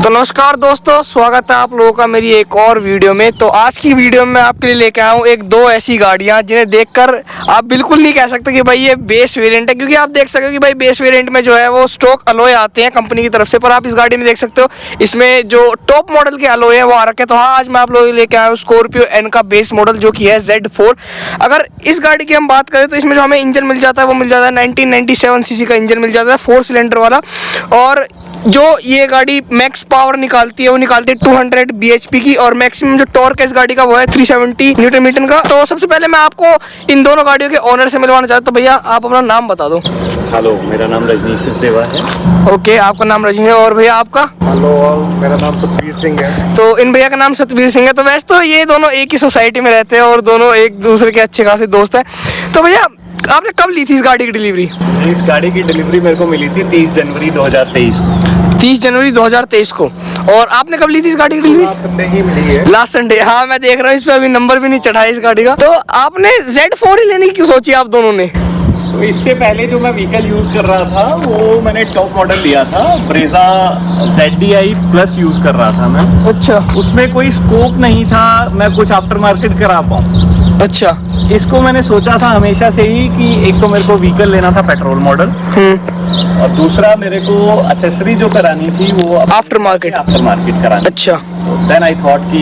तो नमस्कार दोस्तों, स्वागत है आप लोगों का मेरी एक और वीडियो में। तो आज की वीडियो में मैं आपके लिए लेके आया हूँ दो ऐसी गाड़ियाँ जिन्हें देखकर आप बिल्कुल नहीं कह सकते कि भाई ये बेस वेरिएंट है, क्योंकि आप देख सकते हो कि भाई बेस वेरिएंट में जो है वो स्टॉक अलॉय आते हैं कंपनी की तरफ से। पर आप इस गाड़ी में देख सकते हो इसमें जो टॉप मॉडल के अलॉय है वो आ रखे हैं। तो हाँ, आज मैं आप लोगों को लेके आया हूँ स्कॉर्पियो एन का बेस मॉडल जो कि है Z4। अगर इस गाड़ी की हम बात करें तो इसमें जो हमें इंजन मिल जाता है वो मिल जाता है 1997 सीसी का इंजन मिल जाता है 4 सिलेंडर वाला। और जो ये गाड़ी मैक्स पावर निकालती है वो निकालती है 200 bhp की, और मैक्सिमम जो टॉर्क है इस गाड़ी का वो है 370 न्यूटन मीटर का। तो सबसे पहले मैं आपको इन दोनों गाड़ियों के ओनर से मिलवाना चाहता हूँ। तो भैया आप अपना नाम बता दो। हेलो, मेरा नाम रजनीश देवा है। ओके, आपका नाम रजनी है। और भैया आपका? हेलो, मेरा नाम सतबीर सिंह है। तो इन भैया का नाम सतबीर सिंह है। तो वैसे तो ये दोनों एक ही सोसाइटी में रहते हैं और दोनों एक दूसरे के अच्छे खासे दोस्त हैं। तो भैया आपने कब ली थी इस गाड़ी की डिलीवरी? इस गाड़ी की डिलीवरी मेरे को मिली थी 30 जनवरी 2023 को। 30 जनवरी 2023 को। और आपने कब ली थी इस गाड़ी की डिलीवरी? लास्ट संडे ही मिली है। Last Sunday. हाँ, मैं देख रहा हूँ इस पे अभी नंबर भी नहीं चढ़ा है इस गाड़ी का। तो आपने Z4 ही लेने की क्यों सोची आप दोनों ने? तो इससे पहले जो मैं व्हीकल यूज़ कर रहा था वो मैंने टॉप मॉडल लिया था, ब्रेजा ZDI प्लस यूज़ कर रहा था मैं। अच्छा उसमें कोई स्कोप नहीं था मैं कुछ आफ्टर मार्केट करा पाऊँ। अच्छा। इसको मैंने सोचा था हमेशा से ही कि एक तो मेरे को व्हीकल लेना था पेट्रोल मॉडल, और दूसरा मेरे को एक्सेसरी जो करानी थी वो आफ्टर मार्केट करानी। अच्छा। देन आई थॉट कि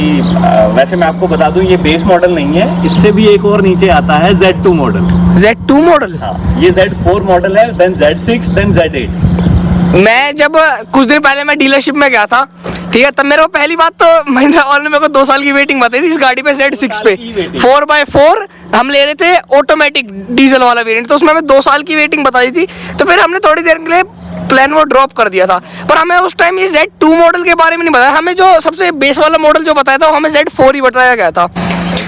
वैसे मैं आपको बता दूं ये बेस मॉडल नहीं है, इससे भी एक और नीचे आता है Z2 मॉडल। Z2 model? हाँ, ये Z4 मॉडल है, देन Z6, देन Z8। मैं जब कुछ दिन पहले मैं डीलरशिप में गया था, ठीक है, तब मेरे को पहली बात तो महिंद्रा वाले ने मेरे को 2 साल की वेटिंग बताई थी इस गाड़ी पे Z6 पे। 4x4 हम ले रहे थे ऑटोमेटिक डीजल वाला वेरिएंट, तो उसमें हमें 2 साल की वेटिंग बताई थी। तो फिर हमने थोड़ी देर के लिए प्लान वो ड्रॉप कर दिया था। पर हमें उस टाइम ये Z2 मॉडल के बारे में नहीं बताया, हमें जो सबसे बेस वाला मॉडल जो बताया था वो हमें Z4 ही बताया गया था।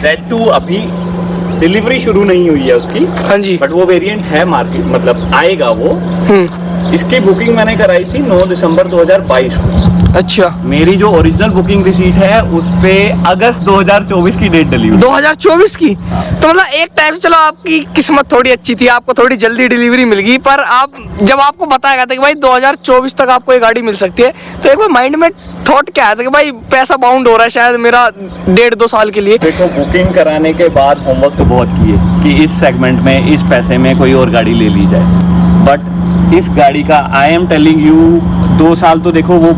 Z2 अभी डिलीवरी शुरू नहीं हुई है उसकी। हाँ जी। बट वो वेरिएंट है मार्केट, मतलब आएगा वो। इसकी बुकिंग मैंने कराई थी 9 दिसंबर 2022 को। अच्छा। मेरी जो ओरिजिनल बुकिंग रिसीट है उस पे अगस्त 2024 की डेट डली हुई। 2024 की? तो मतलब एक टाइम से चलो आपकी किस्मत थोड़ी अच्छी थी, आपको थोड़ी जल्दी डिलीवरी मिल गई। पर आप जब आपको बताया गया था कि भाई 2024 तक आपको ये गाड़ी मिल सकती है, तो एक बार माइंड में थॉट क्या आया था कि भाई पैसा बाउंड हो रहा है शायद मेरा 1.5-2 साल के लिए? देखो, बुकिंग कराने के बाद होमवर्क तो बहुत किए कि इस सेगमेंट में इस पैसे में कोई और गाड़ी ले ली जाए। बट इस गाड़ी का आई एम टेलिंग यू 2 साल तो देखो वो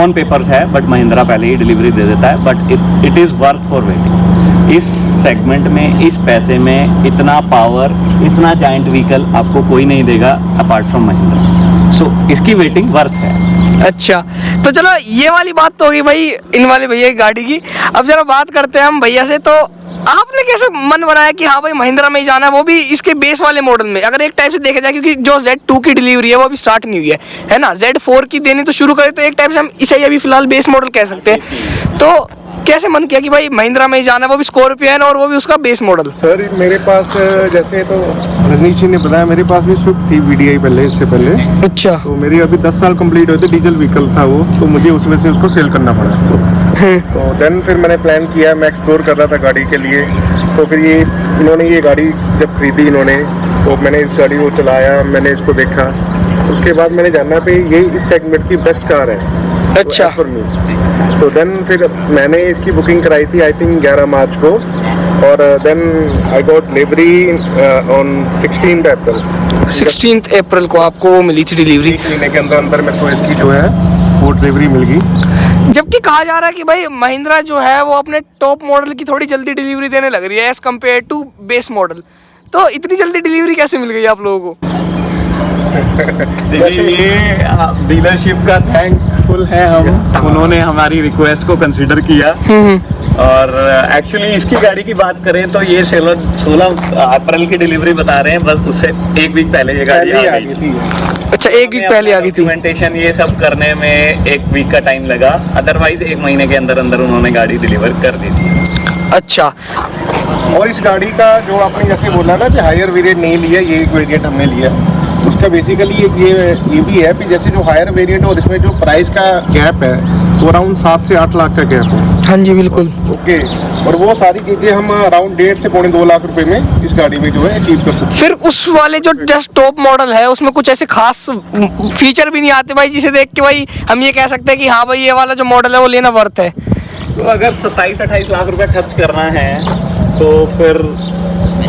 ऑन पेपर्स है, बट महिंद्रा पहले ही डिलीवरी दे देता है। But it is worth for waiting. इस सेगमेंट में इस पैसे में इतना पावर, इतना जायंट व्हीकल आपको कोई नहीं देगा अपार्ट फ्रॉम महिंद्रा। सो इसकी वेटिंग वर्थ है। अच्छा, तो चलो ये वाली बात तो होगी भाई इन वाले भैया की गाड़ी की। अब जरा बात करते हैं हम भैया से। तो आपने कैसे मन बनाया कि हाँ भाई महिंद्रा में ही जाना है, वो भी इसके बेस वाले मॉडल में? अगर एक टाइप से देखा जाए, क्योंकि जो Z2 की डिलीवरी है वो अभी स्टार्ट नहीं हुई है ना, Z4 की देनी तो शुरू करें, तो एक टाइप से हम इसे अभी फिलहाल बेस मॉडल कह सकते हैं। तो कैसे मन किया कि भाई महिंद्रा में ही जाना है, वो भी स्कॉर्पियो और वो भी उसका बेस मॉडल? सर, मेरे पास जैसे तो रजनीश जी ने बताया, मेरे पास भी स्विफ्ट थी VDI पहले, इससे पहले। अच्छा। तो मेरी अभी 10 साल कंप्लीट हुए थे, डीजल व्हीकल था वो, तो मुझे उस वजह से उसको सेल करना पड़ा। तो देन फिर मैंने प्लान किया, मैं एक्सप्लोर कर रहा था गाड़ी के लिए। तो फिर इन्होंने ये गाड़ी जब खरीदी इन्होंने, तो मैंने इस गाड़ी को चलाया, मैंने इसको देखा। उसके बाद मैंने जाना पे ये इस सेगमेंट की बेस्ट कार है। अच्छा। तो देन फिर मैंने इसकी बुकिंग कराई थी आई थिंक 11 मार्च को, और then I got delivery on 16 April. 16 अप्रैल को आपको मिली थी डिलीवरी। 1 महीने के अंदर अंदर मेरे को इसकी जो है वो डिलीवरी मिल गई। जबकि कहा जा रहा है कि भाई महिंद्रा जो है वो अपने टॉप मॉडल की थोड़ी जल्दी डिलीवरी देने लग रही है as compare to base model. तो इतनी जल्दी डिलीवरी कैसे मिल गई आप लोगों को? देखिए, ये डीलरशिप का थैंकफुल है हम, उन्होंने हमारी रिक्वेस्ट को कंसीडर किया। और एक्चुअली इसकी गाड़ी की बात करें तो ये 16 अप्रैल की डिलीवरी बता रहे हैं, बस उससे 1 वीक पहले ये गाड़ी आ गई थी। अच्छा, 1 वीक पहले आ गई थी। डॉक्यूमेंटेशन ये सब करने में 1 वीक का टाइम लगा, अदरवाइज 1 महीने के अंदर अंदर उन्होंने गाड़ी डिलीवर कर दी थी। अच्छा। और इस गाड़ी का जो आपने जैसे बोला ना कि हायर वेरिएंट नहीं लिया, ये एक वेरिएंट हमने लिया, उसका बेसिकली ये भी है कि जैसे जो हायर वेरिएंट और इसमें जो प्राइस का गैप है वो अराउंड 7 से 8 लाख का गैप है। हाँ जी, बिल्कुल। ओके, और वो सारी चीजें हम अराउंड 1.5 से पौने 2 लाख रुपए में इस गाड़ी में जो है अचीव कर सकते फिर उस वाले जो जस्ट टॉप मॉडल है उसमें कुछ ऐसे खास फीचर भी नहीं आते भाई जिसे देख के भाई हम ये कह सकते हैं कि हाँ भाई ये वाला जो मॉडल है वो लेना वर्थ है? तो अगर 27-28 लाख रुपए खर्च करना है तो फिर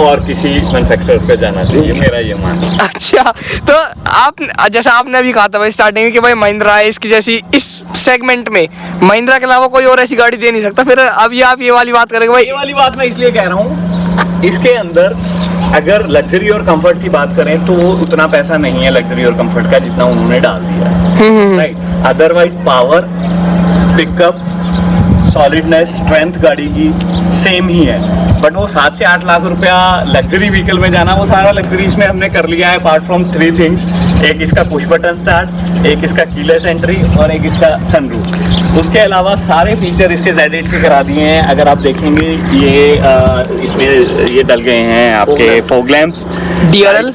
और किसी मैन्युफैक्चरर पे जाना चाहिए, मेरा ये मानना है। अच्छा, तो आप जैसा आपने अभी कहा था भाई स्टार्टिंग में कि भाई महिंद्रा है इसकी जैसी इस सेगमेंट में महिंद्रा के अलावा कोई और ऐसी गाड़ी दे नहीं सकता, फिर अभी आप ये वाली बात करेंगे भाई? ये वाली बात मैं इसलिए कह रहा हूँ, इसके अंदर अगर लग्जरी और कंफर्ट की बात करें तो उतना पैसा नहीं है लग्जरी और कंफर्ट का जितना उन्होंने डाल दिया है, right. Otherwise power, pickup, solidness, strength गाड़ी की सेम ही है, बट वो 7 से 8 लाख रुपया लग्जरी व्हीकल में जाना, वो सारा लग्जरी इसमें हमने कर लिया है अपार्ट फ्रॉम 3 थिंग्स। एक इसका पुश बटन स्टार्ट, एक इसका कीलेस एंट्री और एक इसका सनरूफ। उसके अलावा सारे फीचर इसके Z8 के करा दिए हैं। अगर आप देखेंगे ये इसमें ये डल गए हैं आपके फॉग लैंप्स, DRL,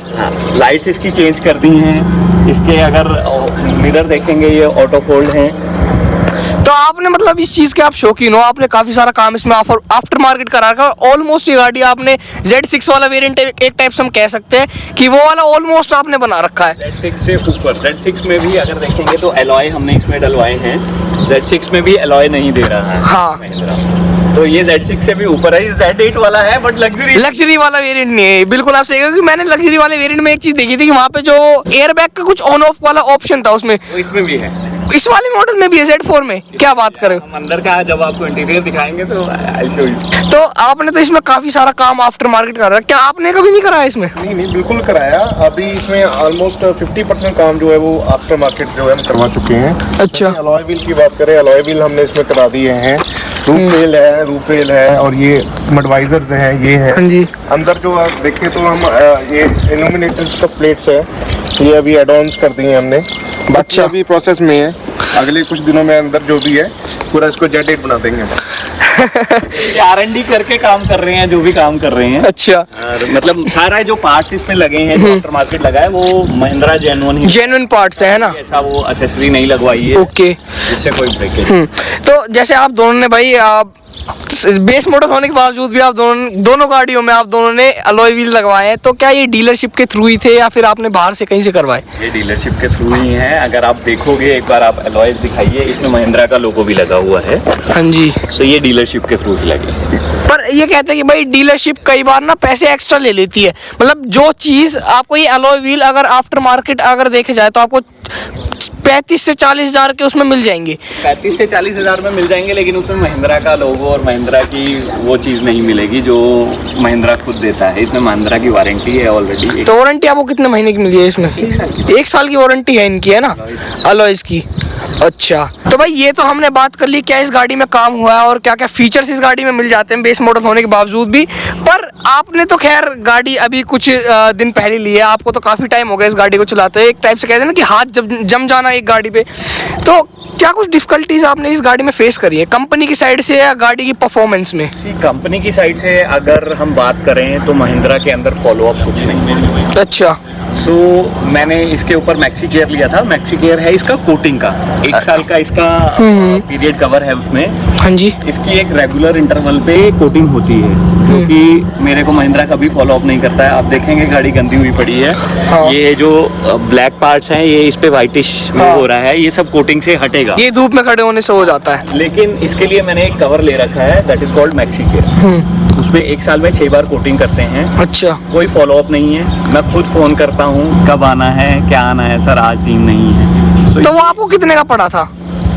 लाइट्स इसकी चेंज कर दी हैं। इसके अगर मिरर देखेंगे ये ऑटो फोल्ड हैं। तो आपने मतलब इस चीज़ के आप शौकीन हो, आपने काफ़ी सारा काम इसमें आफ्टर मार्केट करा रखा है। ऑलमोस्ट ये गाड़ी आपने Z6 वाला वेरिएंट एक टाइप से हम कह सकते हैं कि वो वाला ऑलमोस्ट आपने बना रखा है। Z6 से ऊपर, Z6 में भी अगर देखेंगे तो एलॉय हमने इसमें डलवाए हैं। Z6 में भी एलॉय नहीं दे रहा है हाँ, महिंद्रा, तो ये Z6 से भी ऊपर है। ये Z8 वाला है बट लग्जरी वाला वेरिएंट नहीं है। बिल्कुल आप सही कह, क्योंकि मैंने लग्जरी वाले वेरिएंट में एक चीज़ देखी थी कि वहाँ पे जो एयरबैग का कुछ ऑन ऑफ वाला ऑप्शन था उसमें, वो इसमें भी है। इस वाले मॉडल में भी है Z4 में। क्या बात कर रहे हो? हम अंदर का जब आपको इंटीरियर दिखाएंगे तो I'll show you। तो आपने तो इसमें काफ़ी सारा काम आफ्टर मार्केट करा, क्या आपने कभी नहीं कराया इसमें? नहीं, बिल्कुल कराया। अभी इसमें ऑलमोस्ट 50% काम जो है वो आफ्टर मार्केट जो है हम करवा चुके हैं। अच्छा, अलॉय व्हील की बात करें, अलॉय व्हील हमने इसमें करा दिए हैं। रूफ रेल है और ये मडवाइजर्स हैं, ये है। हाँ जी। अंदर जो आप देखें तो हम ये इल्यूमिनेटर्स का प्लेट्स है, ये अभी एड ऑन्स कर दिए हमने। अच्छा। बच्चा अभी प्रोसेस में है, अगले कुछ दिनों में अंदर जो भी है पूरा इसको Z8 बना देंगे। R&D करके काम कर रहे हैं, जो भी काम कर रहे हैं। अच्छा, और मतलब सारा जो पार्ट्स इसमें लगे हैं, जो आफ्टर मार्केट लगा है, वो महिंद्रा जेन्युइन पार्ट्स है ना? ऐसा वो एक्सेसरी नहीं लगवाई है। ओके, जिससे कोई ब्रेकेज। तो जैसे आप दोनों ने भाई आप बेस मॉडल होने के बावजूद भी आप दोनों गाड़ियों में आप दोनों ने अलॉय व्हील लगवाए हैं, तो क्या ये डीलरशिप के थ्रू ही थे या फिर आपने बाहर से कहीं से करवाए? ये डीलरशिप के थ्रू ही हैं। अगर आप देखोगे एक बार आप अलॉयज दिखाइए, इसमें महिंद्रा का लोगो भी लगा हुआ है। हाँ जी। तो ये डीलरशिप के थ्रू ही लगे। पर ये कहते हैं कि भाई डीलरशिप कई बार ना पैसे एक्स्ट्रा ले लेती है, मतलब जो चीज़ आपको ये अलॉय व्हील अगर आफ्टर मार्केट अगर देखे जाए तो आपको 35 से 40 हज़ार के उसमें मिल जाएंगे। 35 से 40 हज़ार में मिल जाएंगे, लेकिन उसमें महिंद्रा का लोगो और महिंद्रा की वो चीज़ नहीं मिलेगी जो महिंद्रा खुद देता है। इसमें महिंद्रा की वारंटी है ऑलरेडी। तो वारंटी आपको कितने महीने की मिली है इसमें? 1 साल की वारंटी है इनकी, है ना, अलॉयज की। अच्छा, तो भाई ये तो हमने बात कर ली क्या इस गाड़ी में काम हुआ है और क्या क्या फीचर्स इस गाड़ी में मिल जाते हैं बेस मॉडल होने के बावजूद भी। पर आपने तो खैर गाड़ी अभी कुछ दिन पहले ली है, आपको तो काफ़ी टाइम हो गया इस गाड़ी को चलाते हुए। एक टाइप से कहते हैं ना कि हाथ जब जम जाना एक गाड़ी पे, तो क्या कुछ डिफिकल्टीज आपने इस गाड़ी में फेस करी है कंपनी की साइड से या गाड़ी की परफॉर्मेंस में? कंपनी की साइड से अगर हम बात करें तो महिंद्रा के अंदर फॉलो अप कुछ नहीं है। अच्छा, सो मैंने इसके ऊपर मैक्सी केयर लिया था। मैक्सी केयर है इसका कोटिंग का, 1 साल का इसका पीरियड कवर है उसमें। हाँ जी। इसकी एक रेगुलर इंटरवल पे कोटिंग होती है, क्योंकि मेरे को महिंद्रा कभी फॉलो अप नहीं करता है। आप देखेंगे गाड़ी गंदी हुई पड़ी है। हाँ। ये जो ब्लैक पार्ट्स हैं ये इस पे व्हाइटिश हो रहा है, ये सब कोटिंग से हटेगा। ये धूप में खड़े होने से हो जाता है। लेकिन इसके लिए मैंने एक कवर ले रखा है, that is called maxi care. उसमें 1 साल में 6 बार कोटिंग करते हैं। अच्छा, कोई फॉलो अप नहीं है। मैं खुद फोन करता हूँ कब आना है, क्या आना है, सर आज टीम नहीं है। तो वो आपको कितने का पड़ा था?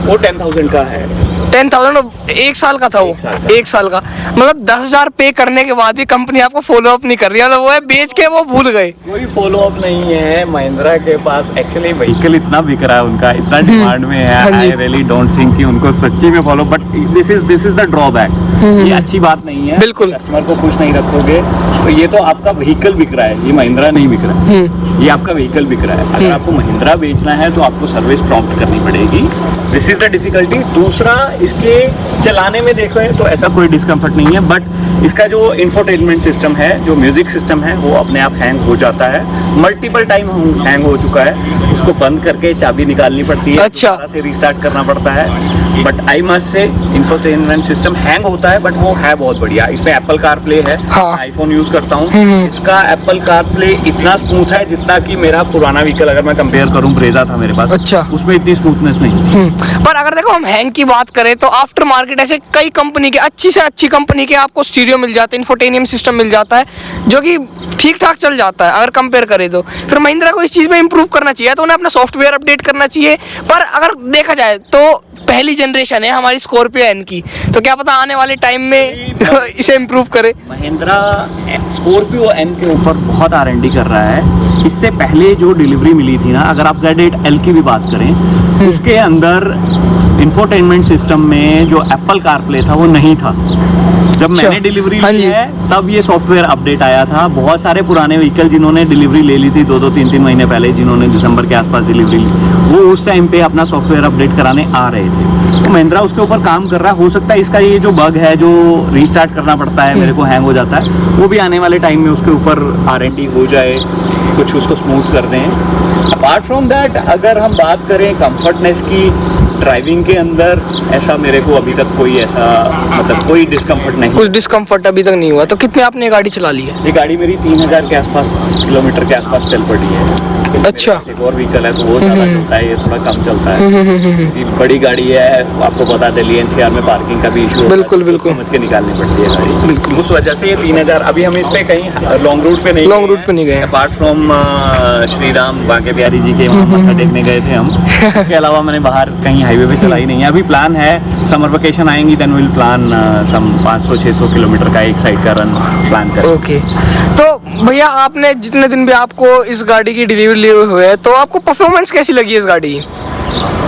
वो 10,000 का है। 10,000 1 साल का था वो? 1 साल का मतलब 10,000 पे करने के बाद भी कंपनी आपको फॉलो अप नहीं कर रही है, तो वो है बेच के वो भूल गए। कोई फॉलो अप नहीं है। महिंद्रा के पास एक्चुअली व्हीकल इतना बिक रहा है, उनका इतना डिमांड में है। आई रियली डोंट थिंक कि उनको सच्ची में follow, but this is the drawback. ये अच्छी बात नहीं है। बिल्कुल। कस्टमर को खुश नहीं रखोगे तो ये तो आपका व्हीकल बिक रहा है, ये महिंद्रा नहीं बिक रहा है। ये आपका व्हीकल बिक रहा है। अगर आपको महिंद्रा बेचना है तो आपको सर्विस प्रॉम्प्ट करनी पड़ेगी। This is the difficulty. दूसरा, इसके चलाने में देखो तो ऐसा कोई डिस्कम्फर्ट नहीं है, बट इसका जो इंफोटेनमेंट सिस्टम है, जो म्यूजिक सिस्टम है, वो अपने आप हैंग हो जाता है। मल्टीपल टाइम हैंग हो चुका है। उसको बंद करके चाबी निकालनी पड़ती है, अच्छा। दोबारा से रीस्टार्ट करना पड़ता है। But I must say infotainment system hang होता है, बट वो है बहुत बढ़िया। इसमें एप्पल कार प्ले है, हाँ। आईफोन यूज करता हूँ, इसका एप्पल कार प्ले इतना स्मूथ है जितना कि मेरा पुराना व्हीकल, अगर मैं कंपेयर करूँ, ब्रेजा था मेरे पास, अच्छा। उसमें इतनी स्मूथनेस नहीं थी। पर अगर देखो हम हैंग की बात करें तो आफ्टर मार्केट ऐसे कई कंपनी के, अच्छी से अच्छी कंपनी के आपको स्टीरियो मिल जाते हैं, इंफोटेनियम सिस्टम मिल जाता है जो कि ठीक ठाक चल जाता है अगर कंपेयर करें तो। फिर महिंद्रा को इस चीज़ में इंप्रूव करना चाहिए, तो उन्हें अपना सॉफ्टवेयर अपडेट करना चाहिए। पर अगर देखा जाए तो पहली जनरेशन है हमारी स्कॉर्पियो एन की, तो क्या पता आने वाले टाइम में इसे इंप्रूव करे। महिंद्रा स्कॉर्पियो एन के ऊपर बहुत R&D कर रहा है। इससे पहले जो डिलीवरी मिली थी ना, अगर आप Z8L की भी बात करें, उसके अंदर इंफोटेनमेंट सिस्टम में जो एप्पल कारप्ले था वो नहीं था। जब अच्छा, मैंने डिलीवरी हाँ ली जी। है तब ये सॉफ्टवेयर अपडेट आया था। बहुत सारे पुराने व्हीकल जिन्होंने डिलीवरी ले ली थी 2-2, 3-3 महीने पहले, जिन्होंने दिसंबर के आसपास डिलीवरी ली, वो उस टाइम पे अपना सॉफ्टवेयर अपडेट कराने आ रहे थे। तो महिंद्रा उसके ऊपर काम कर रहा है। हो सकता है इसका ये जो बग है, जो रीस्टार्ट करना पड़ता है, मेरे को हैंग हो जाता है, वो भी आने वाले टाइम में उसके ऊपर R&D हो जाए, कुछ उसको स्मूथ कर दें। अपार्ट फ्रॉम दैट, अगर हम बात करें कंफर्टनेस की, ड्राइविंग के अंदर ऐसा मेरे को अभी तक कोई ऐसा, मतलब कोई डिस्कम्फर्ट नहीं। कुछ डिस्कम्फर्ट अभी तक नहीं हुआ। तो कितने आपने ये गाड़ी चला ली है? ये गाड़ी मेरी 3000 के आसपास किलोमीटर के आसपास चल पड़ी है। अच्छा। एक और व्हीकल है तो वो ज़्यादा चलता है, ये थोड़ा कम चलता है। ये बड़ी गाड़ी है, आपको पता है दिल्ली NCR में पार्किंग का भी इशू होता है, बिल्कुल, तो बिल्कुल। समझ के निकालनी पड़ती है गाड़ी। उस वजह से ये 3000। अभी हम इस पे कहीं लॉन्ग रूट पे नहीं Long route पे नहीं गए। अपार्ट फ्रॉम श्री राम बांके बिहारी जी के वहाँ मत्था टेकने गए थे हम। इसके अलावा मैंने बाहर कहीं हाईवे पे चलाई नहीं है। अभी प्लान है, समर वेकेशन आएंगी then will plan some 500-600 kilometre का एक साइड का रन प्लान करें। ओके। तो भैया आपने जितने दिन भी आपको इस गाड़ी की डिलीवरी लिए हुए है, तो आपको परफॉर्मेंस कैसी लगी इस गाड़ी की?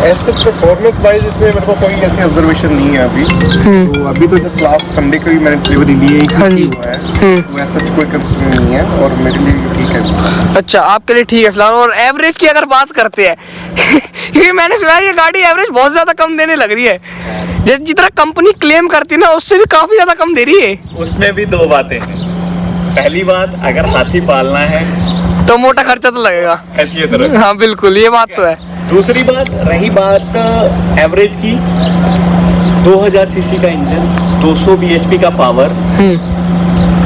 ऐसे परफॉर्मेंस वाइज इसमें मेरे को कोई ऐसी ऑब्जर्वेशन नहीं है अभी। तो अभी तो जस्ट लास्ट संडे को ही मैंने डिलीवरी ली है, हाँ जी। हुआ है, तो ऐसा कोई कंसर्न नहीं है और मेरे लिए ठीक है। अच्छा, आपके लिए ठीक है फिलहाल। और एवरेज की अगर बात करते हैं क्योंकि मैंने सुना है ये गाड़ी एवरेज बहुत ज़्यादा कम देने लग रही है, जितना कंपनी क्लेम करती है ना उससे भी काफ़ी ज़्यादा कम दे रही है। उसमें भी दो बातें हैं। पहली बात, अगर हाथी पालना है तो मोटा खर्चा तो लगेगा। ऐसी तरह। हाँ बिल्कुल, ये बात तो है। दूसरी बात, रही बात एवरेज की, 2000 सीसी का इंजन, 200 bhp का पावर,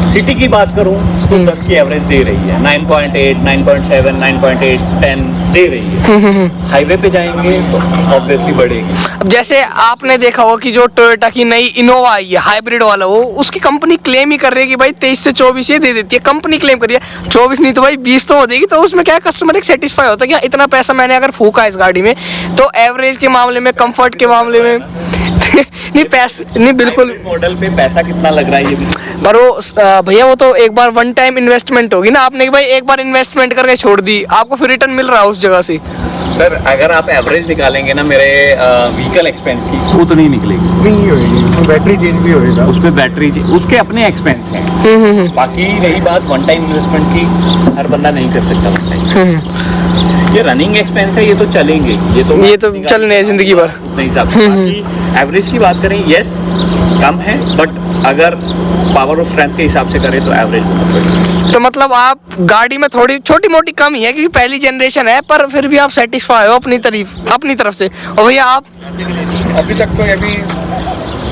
सिटी की बात करूं तो 10 की एवरेज दे रही है, 9.8, 9.7, 9.8, 10 दे रही है। हाईवे पे जाएंगे तो ऑब्वियसली बढ़ेगी। अब जैसे आपने देखा होगा कि जो टोयोटा की नई इनोवा आई है हाइब्रिड वाला, वो उसकी कंपनी क्लेम ही कर रही है कि भाई 23 से 24 ये दे देती है। कंपनी क्लेम कर रही है 24 नहीं तो भाई 20 तो हो देगी। तो उसमें क्या है, कस्टमर एक सेटिस्फाई होता है कि हाँ, इतना पैसा मैंने अगर फूका है इस गाड़ी में, तो एवरेज के मामले में, कंफर्ट के मामले में नहीं पैसे नहीं बिल्कुल। मॉडल पे पैसा कितना लग रहा है ये भी, पर वो भैया वो तो एक बार वन टाइम इन्वेस्टमेंट होगी ना, आपने कि भाई एक बार इन्वेस्टमेंट करके छोड़ दी, आपको फिर रिटर्न मिल रहा है उस जगह से। सर अगर आप एवरेज निकालेंगे ना मेरे व्हीकल एक्सपेंस की, वो तो नहीं निकलेगी। नहीं होएगी, उसमें बैटरी चेंज भी होएगा, उस पे बैटरी उसके अपने एक्सपेंस हैं। बाकी रही बात वन टाइम इन्वेस्टमेंट की, हर बंदा नहीं कर सकता वन टाइम। ये रनिंग एक्सपेंस है, ये तो चलेंगे, ये तो चलने हैं जिंदगी भर उतने हिसाब से। बाकी एवरेज की बात करें, यस कम है, बट अगर पावर और स्ट्रेंथ के हिसाब से करें तो एवरेज बहुत बढ़िया। तो मतलब आप गाड़ी में थोड़ी छोटी मोटी कमी है क्योंकि पहली जनरेशन है, पर फिर भी आप सेटिस्फाई हो अपनी तरफ से। और भैया आप अभी तक तो अभी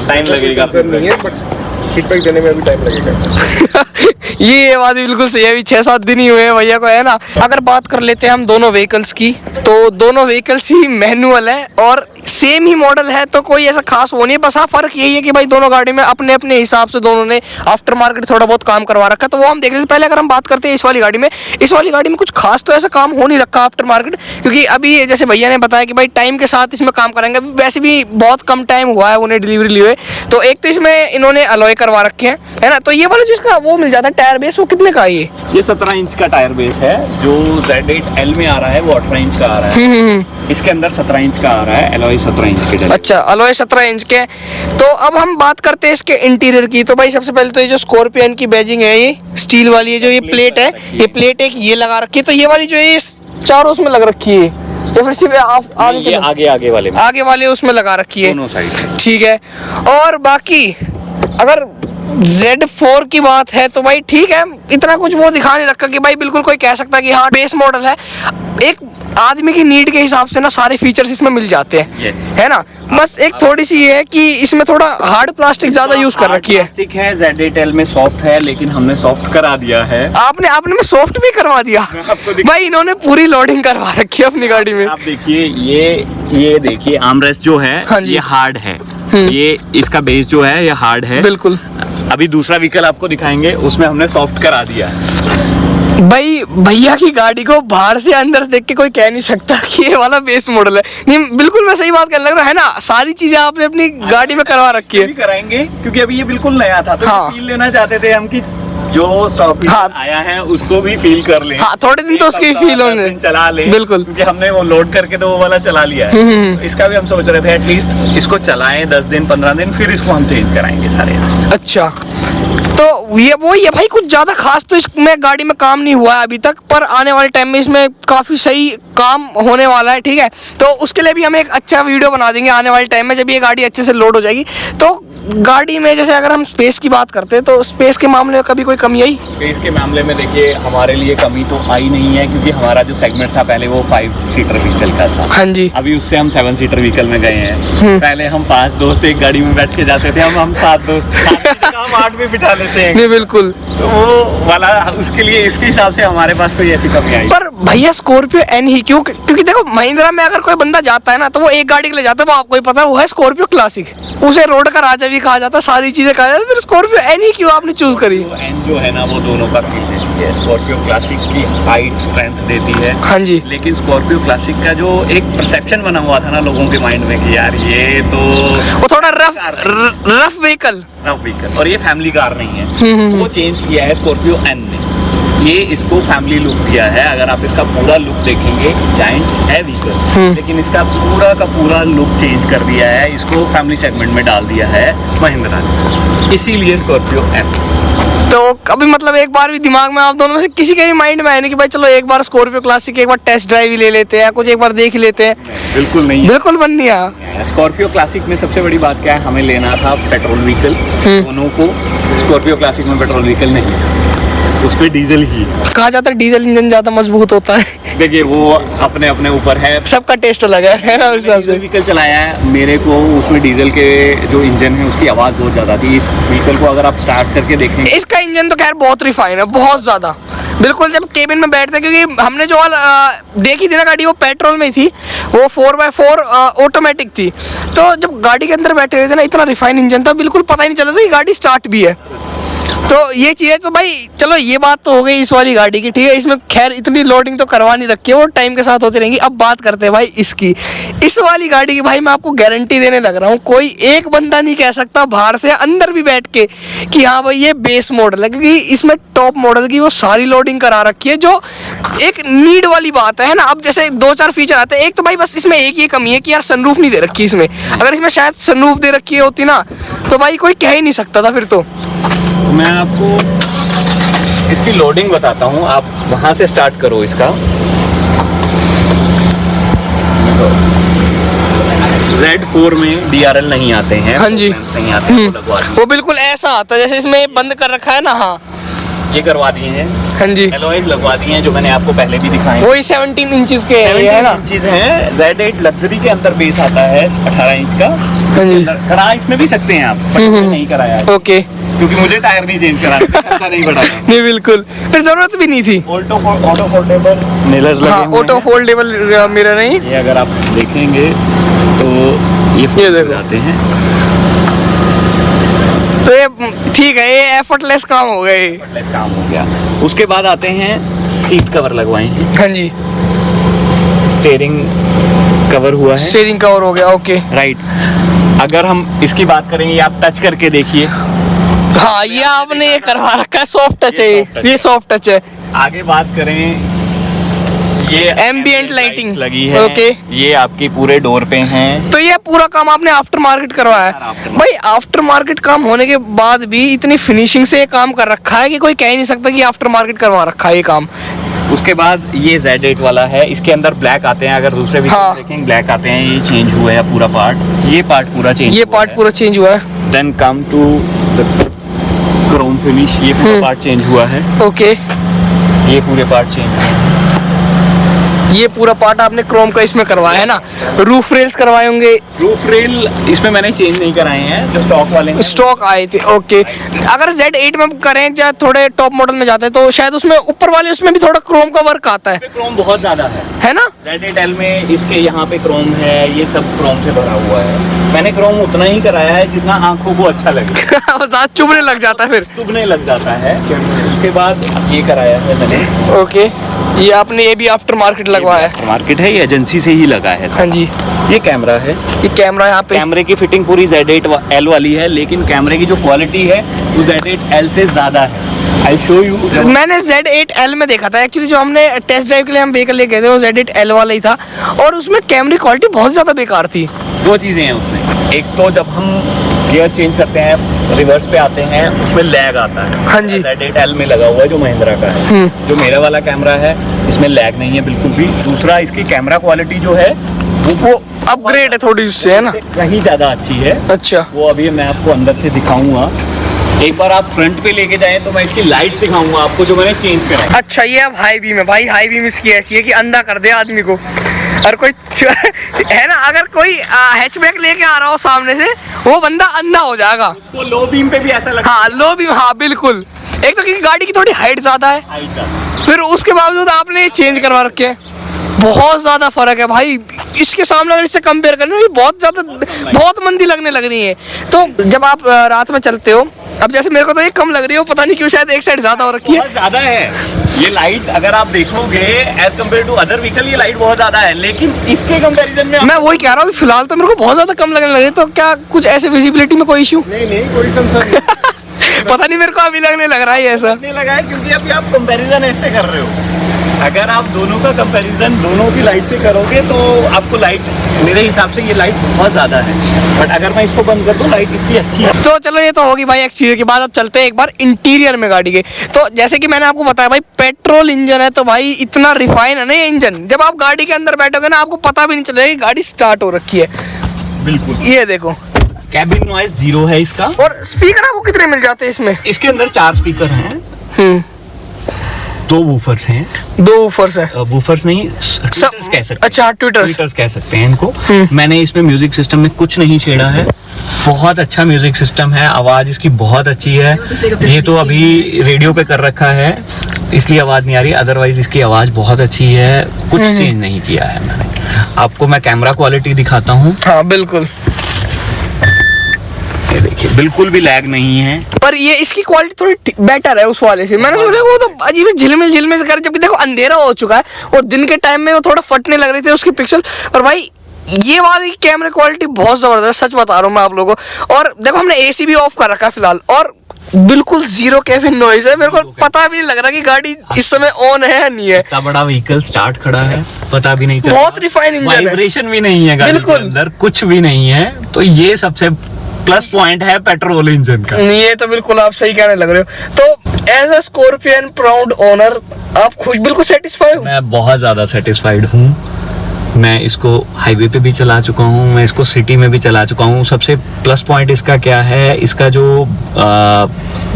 टाइम लगेगा, नहीं है, बट फीडबैक देने में अभी टाइम लगेगा। ये बात बिल्कुल सही है, अभी 6-7 दिन ही हुए हैं भैया को, है ना। अगर बात कर लेते हैं हम दोनों व्हीकल्स की, तो दोनों व्हीकल्स ही मैनुअल है और सेम ही मॉडल है, तो कोई ऐसा खास वो नहीं है। बस हाँ फर्क यही है कि भाई दोनों गाड़ी में अपने अपने हिसाब से दोनों ने आफ्टर मार्केट थोड़ा बहुत काम करवा रखा है, तो वो हम देख लेते। पहले अगर हम बात करते हैं इस वाली गाड़ी में कुछ खास तो ऐसा काम हो नहीं रखा आफ्टर मार्केट, क्योंकि अभी जैसे भैया ने बताया कि भाई टाइम के साथ इसमें काम करेंगे। वैसे भी बहुत कम टाइम हुआ है उन्हें डिलीवरी लिए हुए, तो एक तो इसमें इन्होंने अलॉय करवा रखे हैं, है ना। तो ये वाला जो इसका वो मिल जाता है टायर बेस, वो कितने का है ये 17 इंच का टायर बेस है। जो Z8L में आ रहा है वो 18 इंच का आ रहा है, इसके अंदर 17 इंच का आ रहा है, एलॉय 17 इंच के। अच्छा, अलॉय 17 इंच के। तो अब हम बात करते हैं इसके इंटीरियर की। तो भाई सबसे पहले तो ये जो स्कॉर्पियन की बैजिंग है, ये स्टील वाली है, जो ये प्लेट है, ये प्लेट एक ये लगा रखी है। तो ये वाली जो है चारों उसमें लग रखी है, या फिर सिर्फ आगे वाले उसमें लगा रखी है, दोनों साइड। ठीक है। और बाकी अगर Z4 की बात है तो भाई ठीक है, इतना कुछ वो दिखा नहीं रखा कि भाई बिल्कुल कोई कह सकता कि हाँ बेस मॉडल है। एक आदमी की नीड के हिसाब से ना सारे फीचर्स इसमें मिल जाते हैं। Yes. है ना, बस एक थोड़ी सी ये है कि इसमें थोड़ा हार्ड प्लास्टिक ज्यादा यूज कर रखी है। प्लास्टिक है, ZATL में सॉफ्ट है, लेकिन हमने सॉफ्ट करा दिया है। आपने में सॉफ्ट भी करवा दिया आपको भाई, इन्होंने पूरी लोडिंग करवा रखी है अपनी गाड़ी में। आप देखिए, ये देखिए आर्मरेस्ट जो है हाँ जी। ये हार्ड है, ये इसका बेस जो है ये हार्ड है। बिल्कुल। अभी दूसरा व्हीकल आपको दिखाएंगे, उसमें हमने सॉफ्ट करा दिया है। भाई भैया की गाड़ी को बाहर से अंदर से देख के कोई कह नहीं सकता कि ये वाला बेस मॉडल है। नहीं बिल्कुल मैं सही बात करने लग रहा है ना, सारी चीजें आपने अपनी गाड़ी में करवा रखी है। भी कराएंगे क्योंकि अभी ये बिल्कुल नया था, तो हाँ। फील लेना चाहते थे हम कि जो स्टॉक हाँ। आया है उसको भी फील कर लें। हाँ, थोड़े दिन तो उसकी एक हफ्ता, फील 10 होने दिन चला ले, बिल्कुल। क्योंकि हमने वो लोड करके तो वो वाला चला लिया है। तो इसका भी हम सोच रहे थे एटलीस्ट इसको चलाएं 10 दिन 15 दिन, फिर इसको हम चेंज कराएंगे सारे ऐसे। अच्छा, तो ये वो ये भाई कुछ ज्यादा खास तो इसमें गाड़ी में काम नहीं हुआ है अभी तक, पर आने वाले टाइम में इसमें काफी सही काम होने वाला है। ठीक है, तो उसके लिए भी हम एक अच्छा वीडियो बना देंगे आने वाले टाइम में, जब ये गाड़ी अच्छे से लोड हो जाएगी। तो गाड़ी में जैसे अगर हम स्पेस की बात करते हैं, तो स्पेस के मामले में कभी कोई कमी आई? स्पेस के मामले में देखिए हमारे लिए कमी तो आई नहीं है, क्योंकि हमारा जो सेगमेंट था पहले वो 5 सीटर व्हीकल का था। हाँ जी। अभी उससे हम 7 सीटर व्हीकल में गए हैं। पहले हम 5 दोस्त एक गाड़ी में बैठ के जाते थे, हम 7 दोस्त, 7 की जगह हम 8 भी बिठा लेते हैं। नहीं बिल्कुल, तो वो वाला उसके लिए इसके हिसाब से हमारे पास कोई ऐसी कमी आई। पर भैया स्कॉर्पियो एन ही क्यों? क्योंकि देखो महिंद्रा में अगर कोई बंदा जाता है ना, तो वो एक गाड़ी के लिए जाता है, वो आपको ही पता है, वो है स्कॉर्पियो क्लासिक। उसे रोड का राजा भी कहा जाता है, सारी चीजें कहा जाता है, फिर स्कॉर्पियो एन ही क्यों आपने चूज करी? एन जो है ना वो दोनों का फील देती है। स्कॉर्पियो क्लासिक की हाइट स्ट्रेंथ देती है। हाँ जी। लेकिन स्कॉर्पियो क्लासिक का जो एक परसेप्शन बना हुआ था ना लोगों के माइंड में कि यार ये तो वो थोड़ा रफ व्हीकल, और ये फैमिली कार नहीं है, वो चेंज किया है स्कॉर्पियो एन ने। ये इसको फैमिली लुक दिया है। अगर आप इसका पूरा लुक देखेंगे, जायंट है व्हीकल, लेकिन इसका पूरा का पूरा लुक चेंज कर दिया है, इसको फैमिली सेगमेंट में डाल दिया है महिंद्रा ने, इसीलिए स्कॉर्पियो एन। तो कभी मतलब एक बार भी दिमाग में आप दोनों में से किसी के भी माइंड में आया नहीं कि भाई चलो एक बार स्कॉर्पियो क्लासिक एक बार टेस्ट ड्राइव ही ले लेते हैं, कुछ एक बार देख ही लेते हैं? बिल्कुल नहीं, बिल्कुल मन नहीं आया। स्कॉर्पियो क्लासिक में सबसे बड़ी बात क्या है, हमें लेना था पेट्रोल व्हीकल दोनों को। स्कॉर्पियो क्लासिक में पेट्रोल व्हीकल नहीं है, उस पे डीजल ही। कहा जाता है डीजल इंजन ज्यादा मजबूत होता है। देखिए वो अपने अपने ऊपर है, सबका टेस्ट अलग है ना, उस हिसाब से। व्हीकल चलाया है, मेरे को उसमें डीजल के जो इंजन है उसकी आवाज़ बहुत ज़्यादा थी। इस व्हीकल को अगर आप स्टार्ट करके देखेंगे, इसका इंजन तो खैर बहुत रिफाइन है, बहुत ज्यादा। बिल्कुल जब केबिन में बैठते, क्योंकि हमने जो देखी थी ना गाड़ी, वो पेट्रोल में थी, वो 4x4 ऑटोमेटिक थी। तो जब गाड़ी के अंदर बैठे हुए थे ना, इतना रिफाइन इंजन था, बिल्कुल पता ही नहीं चला था कि गाड़ी स्टार्ट भी है। तो ये चीज़ें तो भाई चलो, ये बात तो हो गई इस वाली गाड़ी की। ठीक है, इसमें खैर इतनी लोडिंग तो करवा नहीं रखी है, वो टाइम के साथ होती रहेंगी। अब बात करते हैं भाई इसकी, इस वाली गाड़ी की। भाई मैं आपको गारंटी देने लग रहा हूँ, कोई एक बंदा नहीं कह सकता बाहर से अंदर भी बैठ के कि हाँ भाई ये बेस मॉडल है, क्योंकि इसमें टॉप मॉडल की वो सारी लोडिंग करा रखी है, जो एक नीड वाली बात है ना। अब जैसे 2-4 फीचर आते हैं, एक तो भाई बस इसमें एक ये कमी है कि यार सनरूफ नहीं दे रखी इसमें। अगर इसमें शायद सनरूफ दे रखी होती ना, तो भाई कोई कह ही नहीं सकता था फिर तो। मैं आपको इसकी लोडिंग बताता हूँ, आप वहाँ से स्टार्ट करो इसका। Z4 में DRL नहीं आते हैं, हाँ जी। नहीं आते हैं, वो लगवा दिए। वो बिल्कुल ऐसा आता है जैसे इसमें बंद कर रखा है ना। हाँ, ये करवा दिए हैं। हाँ जी, एलॉयज लगवा दिए हैं, जो मैंने आपको पहले भी दिखाए हैं। वही 17 इंचेस के है, ये है ना। चीज है। Z8 लग्जरी के अंदर बेस आता है 18 इंच का। हाँ जी। करा इसमें भी सकते हैं आप, पर मैंने नहीं कराया है, ओके, क्योंकि मुझे टायर नहीं चेंज कराना, खर्चा नहीं बढ़ाना। नहीं बिल्कुल, फिर जरूरत भी नहीं थी। ऑटो फोल्डेबल मिरर्स लगे हाँ, हुए ऑटो हैं। फोल्डेबल मिरर नहीं। ये अगर आप देखेंगे तो ये देखो। जाते हैं। तो ये ठीक है, ये एफर्टलेस काम हो गए। लेस काम हो गया। उसके बाद आते हैं सीट कवर लगवाए हैं, हाँ जी, स्टीयरिंग कवर हुआ है, स्टीयरिंग कवर हो गया। Okay, right. अगर हम इसकी बात करेंगे, आप टच करके देखिए। हाँ ये आपने ये करवा रखा है, सॉफ्ट टच है ये सॉफ्ट टच है। आगे बात करें, ये एम्बिएंट लाइटिंग लगी है। ओके, ये आपकी पूरे डोर पे हैं। तो ये पूरा काम आपने आफ्टर मार्केट करवाया है। भाई आफ्टर मार्केट काम होने के बाद भी इतनी फिनिशिंग से ये काम कर रखा है कि कोई कह ही नहीं सकता कि आफ्टर मार्केट करवा रखा है ये काम। उसके बाद ये Z8 वाला है, इसके अंदर ब्लैक आते हैं। अगर दूसरे भी हाँ। देखेंगे ब्लैक आते हैं। ये चेंज हुआ है पूरा पार्ट, ये पार्ट पूरा चेंज, ये पार्ट पूरा चेंज हुआ है। Then come to the chrome finish, ये पूरा पार्ट चेंज हुआ है। ओके, ये पूरे पार्ट चेंज हुए हैं। ये पूरा पार्ट आपने क्रोम का इसमें करवाया है ना, रूफ रेल्स करवाए होंगे। रूफ रेल इसमें मैंने चेंज नहीं कराए हैं, जो स्टॉक वाले हैं। स्टॉक आए थे, ओके। अगर Z8 में करें या थोड़े टॉप मॉडल में जाते हैं तो शायद उसमें ऊपर वाले उसमें भी थोड़ा क्रोम का वर्क आता है क्रोम बहुत ज्यादा है ना? Z8L में इसके यहाँ पे क्रोम है, ये सब क्रोम से भरा हुआ है। मैंने क्रोम उतना ही कराया है जितना आंखों को अच्छा लगे। ज़्यादा चुभने लग जाता है फिर। चुभने लग जाता है। उसके बाद ये कराया है मैंने। ओके, ये आपने ये भी आफ्टर मार्केट लगवाया है? मार्केट है, ये एजेंसी से ही लगा है। हाँ जी। ये कैमरा है, ये कैमरा यहाँ पे, कैमरे की फिटिंग पूरी Z8L वाली है, लेकिन कैमरे की जो क्वालिटी है वो Z8L से ज्यादा है। I show you. मैंने Z8L में देखा था एक्चुअली, जो हमने टेस्ट ड्राइव के लिए हम व्हीकल लेके गए थे वो Z8L वाला ही था, और उसमें कैमरे क्वालिटी बहुत ज्यादा बेकार थी। दो चीजें हैं उसमें, एक तो जब हम गियर चेंज करते हैं, रिवर्स पे आते हैं, उसमें लैग आता है। हाँ जी। Z8L में लगा हुआ है जो महिंद्रा का है। जो मेरा वाला कैमरा है इसमें लैग नहीं है बिल्कुल भी। दूसरा, इसकी कैमरा क्वालिटी जो है वो अपग्रेड है थोड़ी उससे, है ना? कहीं ज्यादा अच्छी है। अच्छा, वो अभी मैं आपको अंदर से दिखाऊंगा। एक बार आप फ्रंट पे लेके जाएं तो मैं इसकी लाइट्स दिखाऊंगा आपको, जो मैंने चेंज करा है। अच्छा, ये अब हाई बीम है भाई। हाई बीम इसकी ऐसी है कि अंधा कर दे आदमी को। और कोई है ना, अगर कोई हैचबैक लेके आ रहा हो सामने से, वो बंदा अंधा हो जाएगा। वो लो बीम पे भी ऐसा लगता है। हाँ, लो बीम, हाँ बिल्कुल। एक तो क्योंकि गाड़ी की थोड़ी हाइट ज्यादा है, फिर उसके बावजूद आपने ये चेंज करवा रखे हैं। बहुत ज्यादा फर्क है भाई इसके सामने, अगर इससे कंपेयर करें ये बहुत ज्यादा, बहुत मंदी लगने लग रही है। तो जब आप रात में चलते हो, अब जैसे मेरे को तो ये कम लग रही है, पता नहीं क्यों, शायद एक साइड ज्यादा हो रखी है। बहुत ज्यादा है ये लाइट, अगर आप देखोगे as compare to other vehicle ये लाइट बहुत ज्यादा है, लेकिन इसके कंपैरिजन में मैं वही कह रहा हूँ, फिलहाल तो मेरे को बहुत ज्यादा कम लगने लग रही है। तो क्या कुछ ऐसे विजिबिलिटी में कोई इशू? नहीं, कोई कंसर्न नहीं। पता नहीं, मेरे को अभी लगने लग रहा है ऐसा। लगने लगा है क्योंकि अभी आप कंपैरिजन ऐसे कर रहे हो। अगर आप दोनों का कंपैरिजन दोनों की लाइट से करोगे तो आपको लाइट, मेरे हिसाब से ये लाइट बहुत ज़्यादा है, बट अगर मैं इसको बंद कर दूँ लाइट इसकी अच्छी है। तो चलो, ये तो होगी भाई एक्सटीरियर की बात। अब चलते हैं एक बार इंटीरियर में गाड़ी के। तो जैसे कि मैंने आपको बताया भाई, पेट्रोल इंजन है, तो भाई इतना रिफाइन है ना ये इंजन, जब आप गाड़ी के अंदर बैठोगे ना आपको पता भी नहीं चलेगा कि गाड़ी स्टार्ट हो रखी है। बिल्कुल, ये देखो, कैबिन नॉइस 0 है इसका। और स्पीकर आपको कितने मिल जाते हैं इसमें? इसके अंदर 4 स्पीकर हैं, 2 वूफर्स हैं। 2 वूफर्स है, वूफर्स नहीं, ट्विटर्स कह सकते हैं। अच्छा, ट्विटर्स कह सकते हैं इनको। मैंने इसमें म्यूजिक सिस्टम में कुछ नहीं छेड़ा है, बहुत अच्छा म्यूजिक सिस्टम है, आवाज़ इसकी बहुत अच्छी है। ये तो अभी रेडियो पे कर रखा है इसलिए आवाज़ नहीं आ रही, अदरवाइज इसकी आवाज़ बहुत अच्छी है। कुछ चेंज नहीं किया है मैंने। आपको मैं कैमरा क्वालिटी दिखाता हूँ। हाँ बिल्कुल, ये देखिए, बिल्कुल भी लैग नहीं है। पर ये इसकी क्वालिटी थोड़ी बेटर है उस वाले से। मैंने सोचा वो तो अजीब झिलमिल से कर, जबकि देखो अंधेरा हो चुका है और दिन के टाइम में वो थोड़ा फटने लग रहे थे उसके पिक्सल। और भाई ये वाली कैमरा क्वालिटी बहुत जबरदस्त, सच बता रहा हूँ मैं आप लोगों को। और देखो, हमने एसी भी ऑफ कर रखा है फिलहाल, और बिल्कुल 0 कैबिन नॉइज है। मेरे को पता भी नहीं लग रहा कि गाड़ी इस समय ऑन है या नहीं है। इतना बड़ा व्हीकल स्टार्ट खड़ा है, पता भी नहीं चल, बहुत रिफाइन इंजन है, वाइब्रेशन भी नहीं है गाड़ी के अंदर, कुछ भी नहीं है। तो ये सबसे प्लस पॉइंट है पेट्रोल इंजन का। ये तो बिल्कुल आप सही कहने लग रहे हो। तो as a Scorpion proud owner आप खुद बिल्कुल सेटिस्फाई हो? मैं बहुत ज्यादा सेटिस्फाइड हूँ। मैं इसको हाईवे पे भी चला चुका हूँ, मैं इसको सिटी में भी चला चुका हूँ। सबसे प्लस पॉइंट इसका क्या है, इसका जो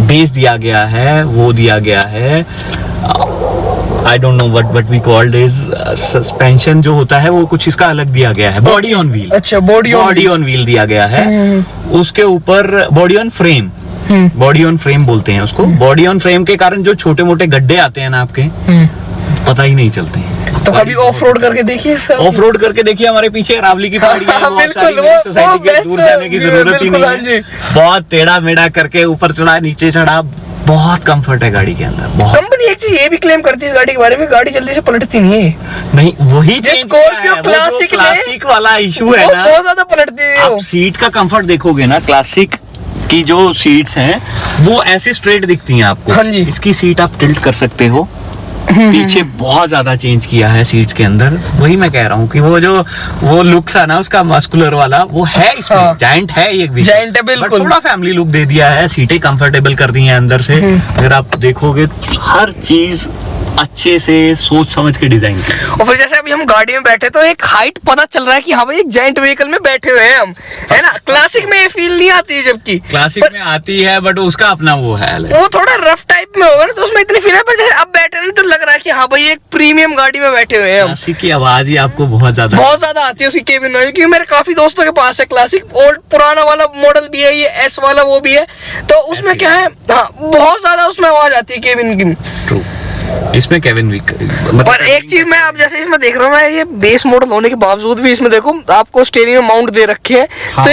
बेस दिया गया है वो दिया गया है, I don't know what we called is, suspension जो होता है वो कुछ इसका अलग दिया गया है। Body on wheel. अच्छा, बॉडी ऑन व्हील दिया गया है। उसके ऊपर body on frame, body on frame बोलते हैं उसको। बॉडी ऑन फ्रेम के कारण जो छोटे मोटे गड्ढे आते हैं ना आपके, पता ही नहीं चलते हैं। तो कभी ऑफ रोड करके देखिए सर। ऑफ रोड करके देखिए, हमारे पीछे अरावली की पहाड़ी है, बहुत सारी सोसाइटी के दूर जाने की जरूरत ही नहीं है। बहुत टेढ़ा मेढ़ा करके ऊपर चढ़ा नीचे चढ़ा, बहुत कंफर्ट है गाड़ी के अंदर। बहुत। कंपनी एक चीज ये भी क्लेम करती है इस गाड़ी के बारे में, गाड़ी जल्दी से पलटती नहीं है। नहीं, वही स्कॉर्पियो क्लासिक वाला इशू है ना, बहुत ज्यादा पलटती है। आप सीट का कंफर्ट देखोगे ना, क्लासिक की जो सीट्स हैं वो ऐसे स्ट्रेट दिखती हैं आपको। हाँ जी। इसकी सीट आप टिल्ट कर सकते हो, पीछे बहुत ज्यादा चेंज किया है सीट्स के अंदर। वही मैं कह रहा हूँ कि वो लुक था ना उसका मस्कुलर वाला, वो है इसमें। हाँ। जायंट है ये, जायंट है बिल्कुल, थोड़ा फैमिली लुक दे दिया है। सीटें कंफर्टेबल कर दी हैं अंदर से। अगर आप देखोगे हर चीज अच्छे से सोच समझ के डिजाइन की। और फिर जैसे अभी हम गाड़ी में बैठे तो एक हाइट पता चल रहा है कि हाँ भाई एक जायंट व्हीकल में बैठे हुए हैं हम, है ना। क्लासिक में ये फील नहीं आती है, जबकि क्लासिक में आती है, बट उसका अपना वो है, वो थोड़ा रफ टाइप में होगा ना तो उसमें इतनी फील है, पर जैसे अब बैठे ना तो लग रहा है कि हाँ भाई एक प्रीमियम गाड़ी में बैठे हुए हैं हम। क्लासिक की आवाज ही आपको बहुत ज्यादा आती है उसकी केबिन नॉइज, क्योंकि मेरे काफी दोस्तों के पास है क्लासिक, ओल्ड पुराना वाला मॉडल भी है, ये एस वाला वो भी है, तो उसमें क्या है, हाँ बहुत ज्यादा उसमें आवाज आती है केबिन की। ट्रू, इसमें केविन विक पर एक चीज मैं अब जैसे इसमें देख रहा हूँ मैं, ये बेस मॉडल होने के बावजूद भी इसमें देखो आपको स्टीयरिंग में माउंट दे रखे हैं। हाँ। तो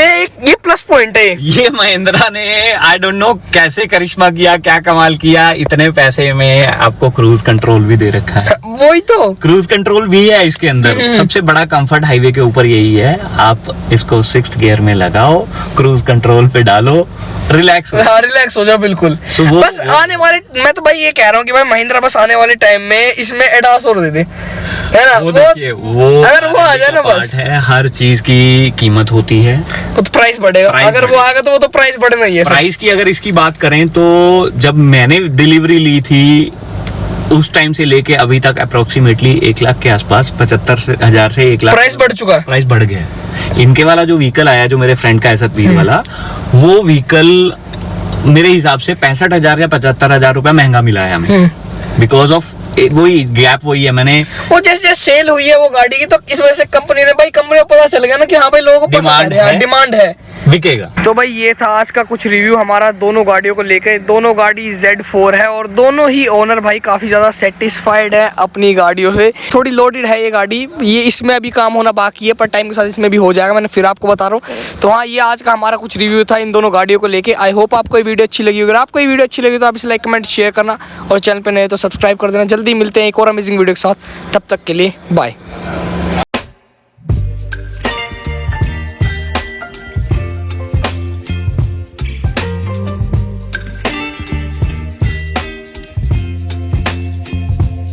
ये प्लस पॉइंट है। ये महिंद्रा ने आई डोंट नो कैसे करिश्मा किया, क्या कमाल किया, इतने पैसे में आपको क्रूज कंट्रोल भी दे रखा है। वही तो, क्रूज कंट्रोल भी है इसके अंदर। सबसे बड़ा कंफर्ट हाईवे के ऊपर यही है, आप इसको 6th गियर में लगाओ, क्रूज कंट्रोल पे डालो, रिलैक्स हो। हाँ रिलैक्स हो जाओ बिल्कुल। So बस आने वाले, मैं तो भाई ये कह रहा हूँ कि भाई महिंद्रा बस आने वाले टाइम में इसमें एडास और दे दे, है ना, वो देखिए, वो अगर वो आ जाए ना बस है, हर चीज की कीमत होती है, तो प्राइस बढ़ेगा, अगर वो आएगा तो वो तो प्राइस बढ़ना ही है। प्राइस की अगर इसकी बात करें तो जब मैंने डिलीवरी ली थी उस टाइम से लेके अभी तक अप्रोक्सीमेटली 1 लाख के आसपास, 75,000 से 1 लाख प्राइस बढ़ चुका है। प्राइस बढ़ गया है। इनके वाला जो व्हीकल आया, जो मेरे फ्रेंड का एसएफ वाला, वो व्हीकल मेरे हिसाब से 65,000 या 75,000 रुपया महंगा मिला है हमें, बिकॉज ऑफ वही गैप वही है। मैंने वो जैसे सेल हुई है वो गाड़ी की, तो इस वजह से कंपनी ने, भाई कंपनी को पता चल गया ना कि हाँ भाई लोगों को डिमांड है। डिमांड है, बिकेगा। तो भाई ये था आज का कुछ रिव्यू हमारा दोनों गाड़ियों को लेकर। दोनों गाड़ी Z4 है और दोनों ही ओनर भाई काफ़ी ज़्यादा सेटिस्फाइड है अपनी गाड़ियों से। थोड़ी लोडेड है ये गाड़ी, ये इसमें अभी काम होना बाकी है, पर टाइम के साथ इसमें भी हो जाएगा, मैंने फिर आपको बता रहा हूँ। तो हाँ, ये आज का हमारा कुछ रिव्यू था इन दोनों गाड़ियों को लेकर। आई होप आपको ये वीडियो अच्छी लगी। अगर आपको ये वीडियो अच्छी लगी तो आप इसे लाइक कमेंट शेयर करना, और चैनल पर नए तो सब्सक्राइब कर देना। जल्दी मिलते हैं एक और अमेजिंग वीडियो के साथ, तब तक के लिए बाय।